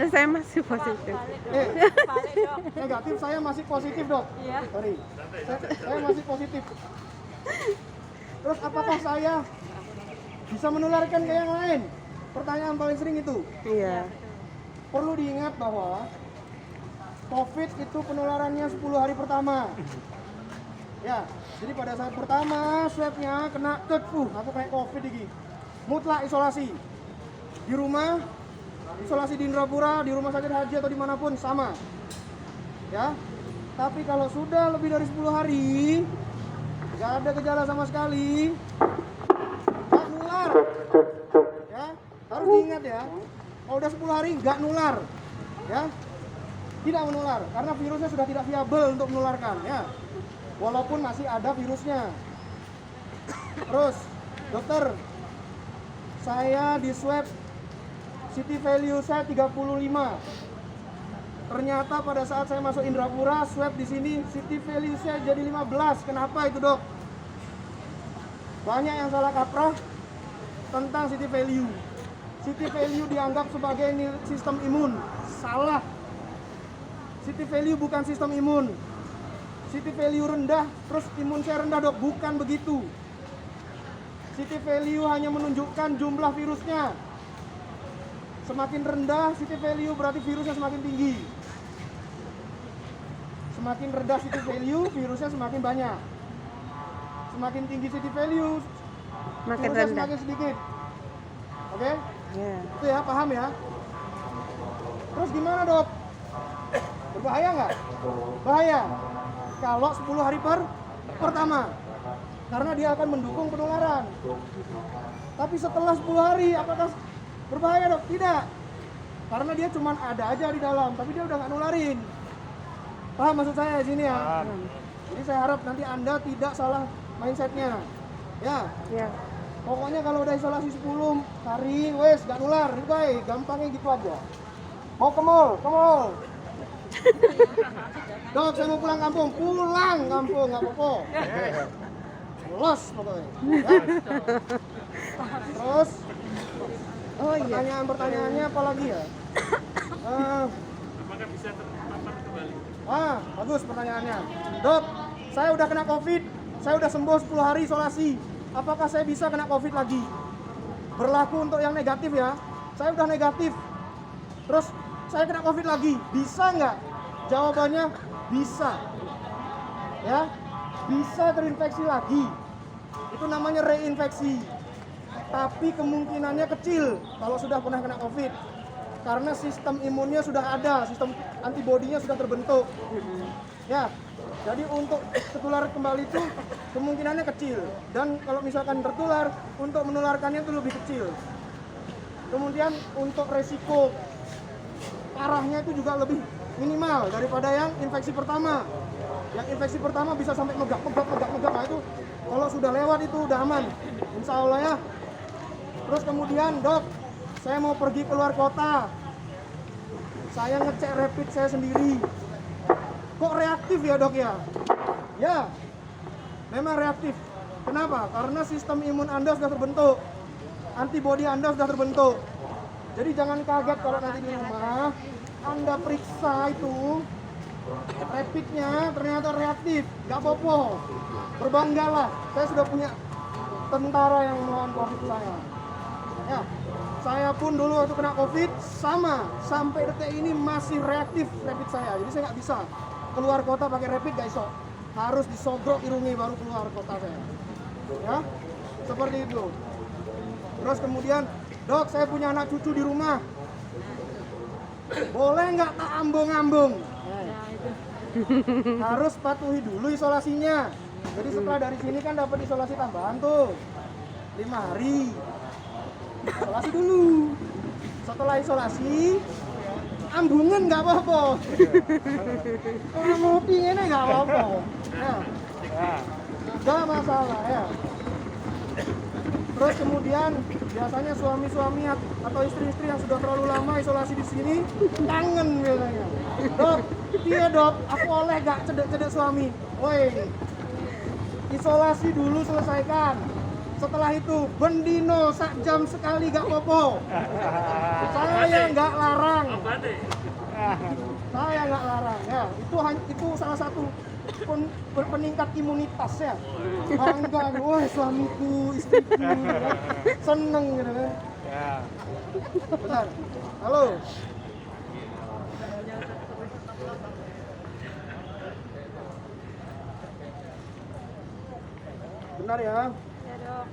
Saya masih positif. Balik dok. Negatif, saya masih positif dok. Iya. Sorry, saya masih positif. Terus apakah saya bisa menularkan ke yang lain? Pertanyaan paling sering itu. Iya. Perlu diingat bahwa COVID itu penularannya 10 hari pertama. Ya, jadi pada saat pertama swabnya kena aku kayak COVID ini. Mutlak isolasi. Di rumah, isolasi di Indrapura, di rumah sakit haji atau dimanapun sama. Ya, tapi kalau sudah lebih dari 10 hari, nggak ada gejala sama sekali, nggak nular. Ya, harus diingat ya. Kalau udah 10 hari nggak nular, ya, tidak menular karena virusnya sudah tidak viabel untuk menularkan, ya. Walaupun masih ada virusnya. Terus, dokter, saya di swab city value saya 35. Ternyata pada saat saya masuk Indrapura, swab di sini city value saya jadi 15. Kenapa itu, dok? Banyak yang salah kaprah tentang city value. City value dianggap sebagai sistem imun. Salah. City value bukan sistem imun. City value rendah, terus imun saya rendah, dok. Bukan begitu. City value hanya menunjukkan jumlah virusnya. Semakin rendah city value berarti virusnya semakin tinggi. Semakin rendah city value, virusnya semakin banyak. Semakin tinggi city value, Makin virusnya rendah. semakin sedikit. Oke? Iya. Itu ya, paham ya? Terus gimana, dok? Berbahaya nggak? Bahaya. Kalau 10 hari pertama. Karena dia akan mendukung penularan. Tapi setelah 10 hari, apakah berbahaya, dok? Tidak. Karena dia cuma ada aja di dalam, tapi dia udah nggak nularin. Paham maksud saya di sini ya? Jadi saya harap nanti Anda tidak salah mindsetnya. Ya. Iya. Pokoknya kalau udah isolasi 10 hari, wes gak nular, baik, gampangnya gitu aja. Mau ke mall, Dok, saya mau pulang kampung, nggak apa-apa. Los pokoknya. Ya. Terus, Oh iya. pertanyaannya apa lagi ya? Apakah bisa terpapar kembali? Bagus pertanyaannya. Dok, saya udah kena COVID, saya udah sembuh 10 hari isolasi. Apakah saya bisa kena COVID lagi? Berlaku untuk yang negatif ya. Saya udah negatif. Terus saya kena COVID lagi. Bisa nggak? Jawabannya bisa. Ya, bisa terinfeksi lagi. Itu namanya reinfeksi. Tapi kemungkinannya kecil kalau sudah pernah kena COVID. Karena sistem imunnya sudah ada, sistem antibodinya sudah terbentuk. Ya, jadi untuk tertular kembali itu kemungkinannya kecil. Dan kalau misalkan tertular, untuk menularkannya itu lebih kecil. Kemudian untuk resiko parahnya itu juga lebih minimal daripada yang infeksi pertama. Yang infeksi pertama bisa sampai megap. Nah itu kalau sudah lewat itu udah aman. Insya Allah ya. Terus kemudian, dok, saya mau pergi keluar kota. Saya ngecek rapid saya sendiri. Kok reaktif ya, dok ya? Ya, memang reaktif. Kenapa? Karena sistem imun Anda sudah terbentuk. Antibodi Anda sudah terbentuk. Jadi jangan kaget kalau nanti di rumah Anda periksa itu rapidnya ternyata reaktif. Gak apa-apa. Berbanggalah. Saya sudah punya tentara yang melawan COVID saya. Ya, saya pun dulu waktu kena COVID sama, sampai detik ini masih reaktif rapid saya. Jadi saya nggak bisa keluar kota pakai rapid, gak iso. Harus disogrok irungi baru keluar kota saya. Ya, seperti itu. Terus kemudian, dok, saya punya anak cucu di rumah. Boleh nggak tak ambung-ambung? Harus patuhi dulu isolasinya. Jadi setelah dari sini kan dapat isolasi tambahan tuh 5 hari. Isolasi dulu. Setelah isolasi, ambungan nggak apa-apa. Kalau ngopi ini nggak apa-apa. Ya. Nggak masalah ya. Terus kemudian biasanya suami-suami atau istri-istri yang sudah terlalu lama isolasi di sini kangen biasanya. Dok, iya dok, aku oleh gak cedek-cedek suami. Woi, isolasi dulu selesaikan. Setelah itu bendino sak jam sekali gak popo. Saya nggak larang. Saya nggak larang ya. Itu salah satu peningkat imunitas ya. Bangga, wah suamiku, istriku, seneng gitu kan. Ya. Bentar. Halo. Benar ya. Ya, Dok.